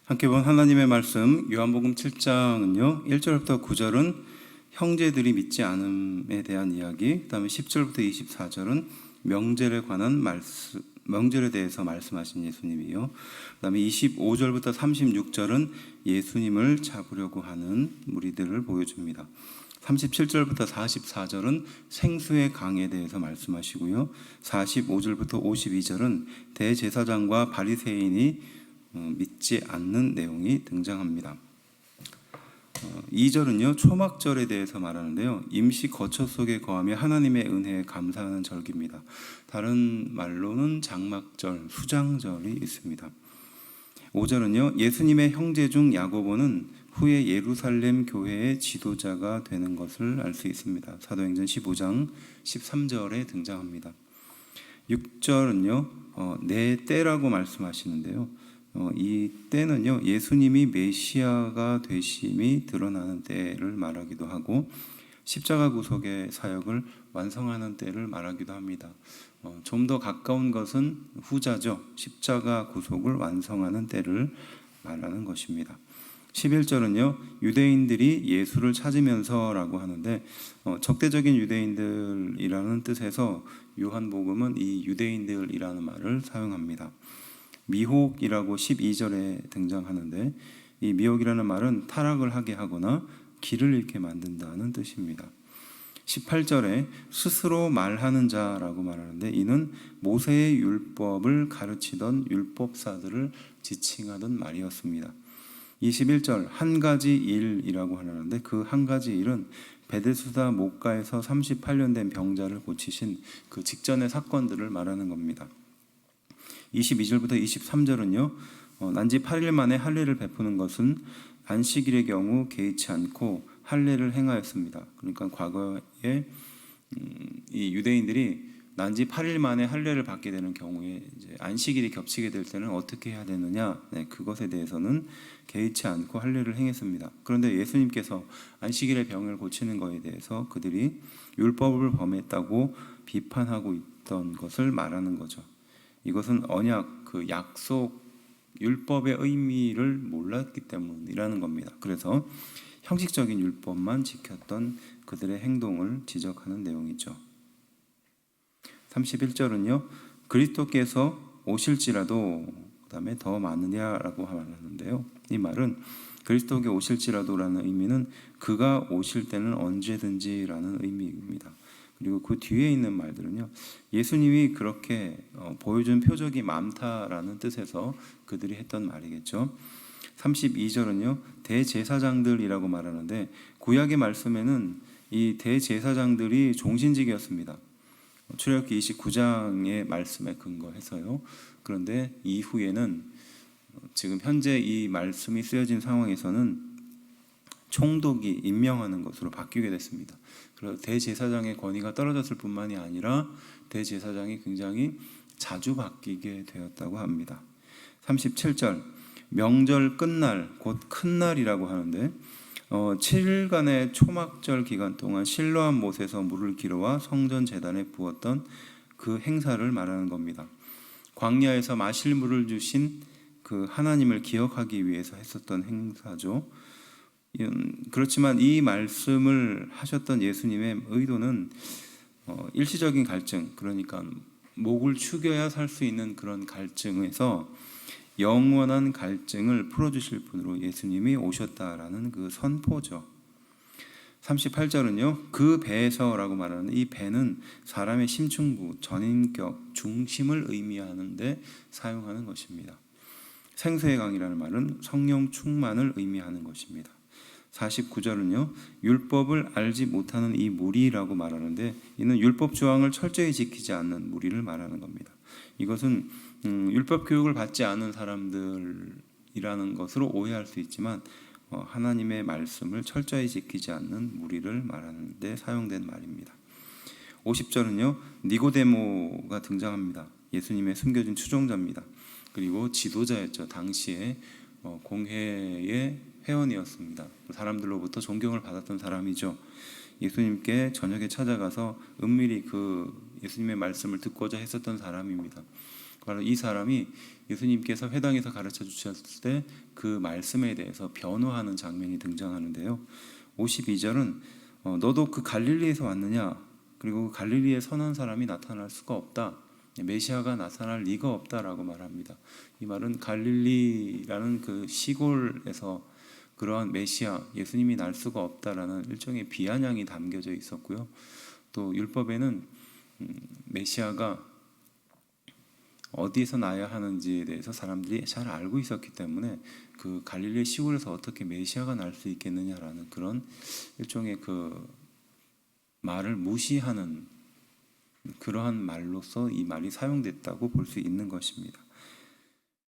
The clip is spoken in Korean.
함께 본 하나님의 말씀 요한복음 7장은요 1절부터 9절은 형제들이 믿지 않음에 대한 이야기, 그 다음에 10절부터 24절은 명절에 관한 말씀, 명절에 대해서 말씀하신 예수님이요, 그 다음에 25절부터 36절은 예수님을 잡으려고 하는 무리들을 보여줍니다. 37절부터 44절은 생수의 강에 대해서 말씀하시고요, 45절부터 52절은 대제사장과 바리새인이 믿지 않는 내용이 등장합니다. 2절은요 초막절에 대해서 말하는데요, 임시 거처 속에 거하며 하나님의 은혜에 감사하는 절기입니다. 다른 말로는 장막절, 수장절이 있습니다. 5절은요 예수님의 형제 중 야고보는 후에 예루살렘 교회의 지도자가 되는 것을 알 수 있습니다. 사도행전 15장 13절에 등장합니다. 6절은요 내 때라고 말씀하시는데요, 이 때는요 예수님이 메시아가 되심이 드러나는 때를 말하기도 하고 십자가 구속의 사역을 완성하는 때를 말하기도 합니다. 좀 더 가까운 것은 후자죠. 십자가 구속을 완성하는 때를 말하는 것입니다. 11절은요 유대인들이 예수를 찾으면서라고 하는데, 적대적인 유대인들이라는 뜻에서 요한복음은 이 유대인들이라는 말을 사용합니다. 미혹이라고 12절에 등장하는데, 이 미혹이라는 말은 타락을 하게 하거나 길을 잃게 만든다는 뜻입니다. 18절에 스스로 말하는 자라고 말하는데, 이는 모세의 율법을 가르치던 율법사들을 지칭하던 말이었습니다. 21절 한 가지 일이라고 하는데, 그 한 가지 일은 베데스다 목가에서 38년 된 병자를 고치신 그 직전의 사건들을 말하는 겁니다. 22절부터 23절은요 난지 8일 만에 할례를 베푸는 것은 안식일의 경우 개의치 않고 할례를 행하였습니다. 그러니까 과거에 이 유대인들이 난지 8일 만에 할례를 받게 되는 경우에 이제 안식일이 겹치게 될 때는 어떻게 해야 되느냐, 그것에 대해서는 개의치 않고 할례를 행했습니다. 그런데 예수님께서 안식일의 병을 고치는 것에 대해서 그들이 율법을 범했다고 비판하고 있던 것을 말하는 거죠. 이것은 언약, 그 약속, 율법의 의미를 몰랐기 때문이라는 겁니다. 그래서 형식적인 율법만 지켰던 그들의 행동을 지적하는 내용이죠. 31절은요 그리스도께서 오실지라도, 그 다음에 더 많으냐라고 말하는데요, 이 말은 그리스도께 오실지라도라는 의미는 그가 오실 때는 언제든지라는 의미입니다. 그리고 그 뒤에 있는 말들은요 예수님이 그렇게 보여준 표적이 많다라는 뜻에서 그들이 했던 말이겠죠. 32절은요 대제사장들이라고 말하는데, 구약의 말씀에는 이 대제사장들이 종신직이었습니다. 출애굽기 29장의 말씀에 근거해서요. 그런데 이후에는 지금 현재 이 말씀이 쓰여진 상황에서는 총독이 임명하는 것으로 바뀌게 됐습니다. 그래서 대제사장의 권위가 떨어졌을 뿐만이 아니라 대제사장이 굉장히 자주 바뀌게 되었다고 합니다. 37절 명절 끝날, 곧 큰 날이라고 하는데 7일간의 초막절 기간 동안 실로암 못에서 물을 길어와 성전 제단에 부었던 그 행사를 말하는 겁니다. 광야에서 마실 물을 주신 그 하나님을 기억하기 위해서 했었던 행사죠. 그렇지만 이 말씀을 하셨던 예수님의 의도는 일시적인 갈증, 그러니까 목을 축여야 살 수 있는 그런 갈증에서 영원한 갈증을 풀어주실 분으로 예수님이 오셨다라는 그 선포죠. 38절은요 그 배에서라고 말하는 이 배는 사람의 심층부, 전인격, 중심을 의미하는데 사용하는 것입니다. 생수의 강이라는 말은 성령 충만을 의미하는 것입니다. 49절은요 율법을 알지 못하는 이 무리라고 말하는데, 이는 율법 조항을 철저히 지키지 않는 무리를 말하는 겁니다. 이것은 율법 교육을 받지 않은 사람들이라는 것으로 오해할 수 있지만 하나님의 말씀을 철저히 지키지 않는 무리를 말하는 데 사용된 말입니다. 50절은요 니고데모가 등장합니다. 예수님의 숨겨진 추종자입니다. 그리고 지도자였죠. 당시에 공회의 회원이었습니다. 사람들로부터 존경을 받았던 사람이죠. 예수님께 저녁에 찾아가서 은밀히 그 예수님의 말씀을 듣고자 했었던 사람입니다. 바로 이 사람이 예수님께서 회당에서 가르쳐 주셨을 때 그 말씀에 대해서 변호하는 장면이 등장하는데요. 52절은 너도 그 갈릴리에서 왔느냐? 그리고 갈릴리에 선한 사람이 나타날 수가 없다. 메시아가 나타날 리가 없다라고 말합니다. 이 말은 갈릴리라는 그 시골에서 그러한 메시아, 예수님이 날 수가 없다라는 일종의 비아냥이 담겨져 있었고요. 또 율법에는 메시아가 어디에서 나야 하는지에 대해서 사람들이 잘 알고 있었기 때문에 그 갈릴리 시골에서 어떻게 메시아가 날 수 있겠느냐라는 그런 일종의 그 말을 무시하는 그러한 말로서 이 말이 사용됐다고 볼 수 있는 것입니다.